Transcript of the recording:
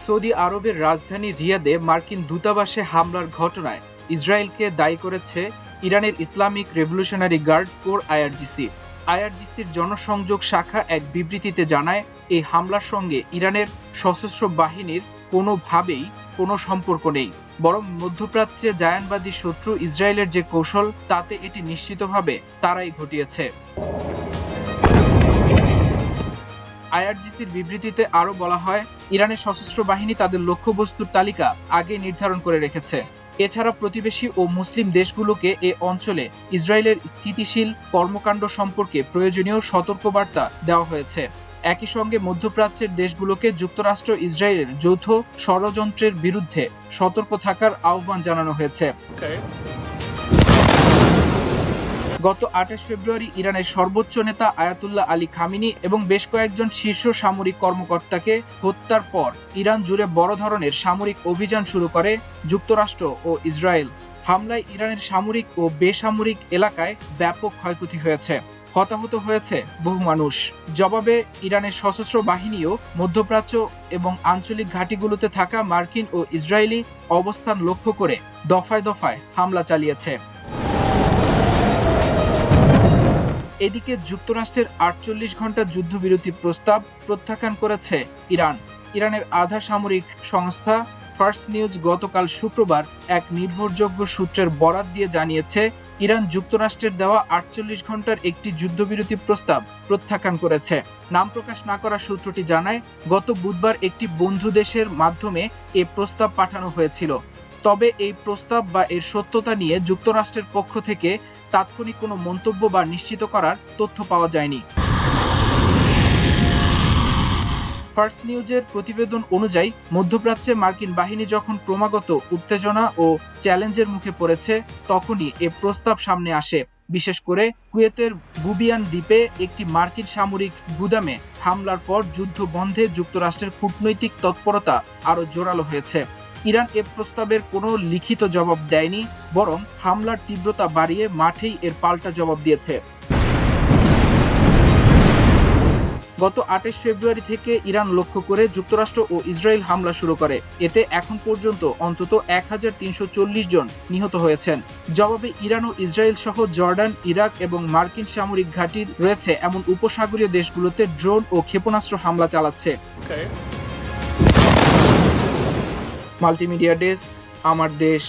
Saudi আরবের রাজধানী রিয়াদে মার্কিন দূতাবাসে হামলার ঘটনায় ইসরায়েলকে দায়ী করেছে ইরানের Islamic revolutionary guard corps IRGC. আইআরজিসির জনসংযোগ শাখা এক বিবৃতিতে জানায়, এই হামলার সঙ্গে ইরানের সশস্ত্র বাহিনীর কোনোভাবেই কোনো সম্পর্ক নেই, বরং মধ্যপ্রাচ্যে জায়ানবাদী শত্রু ইসরায়েলের যে কৌশল তাতে এটি নিশ্চিতভাবে তারাই ঘটিয়েছে। আইআরজিসির বিবৃতিতে আরও বলা হয়, ইরানের সশস্ত্র বাহিনী তাদের লক্ষ্যবস্তুর তালিকা আগে নির্ধারণ করে রেখেছে। এছাড়া প্রতিবেশী ও মুসলিম দেশগুলোকে এ অঞ্চলে ইসরায়েলের স্থিতিশীল কর্মকাণ্ড সম্পর্কে প্রয়োজনীয় সতর্কবার্তা দেওয়া হয়েছে। একই সঙ্গে মধ্যপ্রাচ্যের দেশগুলোকে যুক্তরাষ্ট্র ইসরায়েলের যৌথ ষড়যন্ত্রের বিরুদ্ধে সতর্ক থাকার আহ্বান জানানো হয়েছে। গত ২৮ ফেব্রুয়ারি ইরানের সর্বোচ্চ নেতা আয়াতুল্লাহ আলী খামিনি এবং বেশ কয়েকজন শীর্ষ সামরিক কর্মকর্তাকে হত্যার পর ইরান জুড়ে বড় ধরনের সামরিক অভিযান শুরু করে যুক্তরাষ্ট্র ও ইসরায়েল। হামলায় ইরানের সামরিক ও বেসামরিক এলাকায় ব্যাপক ক্ষয়ক্ষতি হয়েছে, হতাহত হয়েছে বহু মানুষ। জবাবে ইরানের সশস্ত্র বাহিনীও মধ্যপ্রাচ্য এবং আঞ্চলিক ঘাঁটিগুলোতে থাকা মার্কিন ও ইসরায়েলি অবস্থান লক্ষ্য করে দফায় দফায় হামলা চালিয়েছে। এদিকে যুক্তরাষ্ট্রের ৪৮ ঘণ্টা যুদ্ধবিরতি প্রস্তাব প্রত্যাখ্যান করেছে ইরান। ইরানের আধা সামরিক সংস্থা ফার্স্ট নিউজ গতকাল শুক্রবার এক নির্ভরযোগ্য সূত্রের বরাত দিয়ে জানিয়েছে, ইরান যুক্তরাষ্ট্রের দেওয়া ৪৮ ঘণ্টার একটি যুদ্ধবিরতি প্রস্তাব প্রত্যাখ্যান করেছে। নাম প্রকাশ না করা সূত্রটি জানায়, গত বুধবার একটি বন্ধু দেশের মাধ্যমে এ প্রস্তাব পাঠানো হয়েছিল। তবে এই প্রস্তাব বা এর সত্যতা নিয়ে যুক্তরাষ্ট্রের পক্ষ থেকে তাৎক্ষণিক কোনো মন্তব্য বা নিশ্চিত করার তথ্য পাওয়া যায়নি। ফার্স্ট নিউজের প্রতিবেদন অনুযায়ী, মধ্যপ্রাচ্যে মার্কিন বাহিনী যখন ক্রমাগত উত্তেজনা ও চ্যালেঞ্জের মুখে পড়েছে, তখনই এ প্রস্তাব সামনে আসে। বিশেষ করে কুয়েতের বুবিয়ান দ্বীপে একটি মার্কিন সামরিক গুদামে হামলার পর যুদ্ধ বন্ধে যুক্তরাষ্ট্রের কূটনৈতিক তৎপরতা আরও জোরালো হয়েছে। ইরান এ প্রস্তাবের কোনো লিখিত জবাব দেয়নি, বরং হামলার তীব্রতা বাড়িয়ে মাঠেই এর পাল্টা জবাব দিয়েছে। গত ২৮ ফেব্রুয়ারি থেকে ইরান লক্ষ্য করে যুক্তরাষ্ট্র ও ইসরায়েল হামলা শুরু করে। এতে এখন পর্যন্ত অন্তত ১৩৪০ জন নিহত হয়েছেন। জবাবে ইরান ও ইসরায়েল সহ জর্ডান, ইরাক এবং মার্কিন সামরিক ঘাঁটি রয়েছে এমন উপসাগরীয় দেশগুলোতে ড্রোন ও ক্ষেপণাস্ত্র হামলা চালাচ্ছে। মাল্টিমিডিয়া ডেস্ক, আমার দেশ।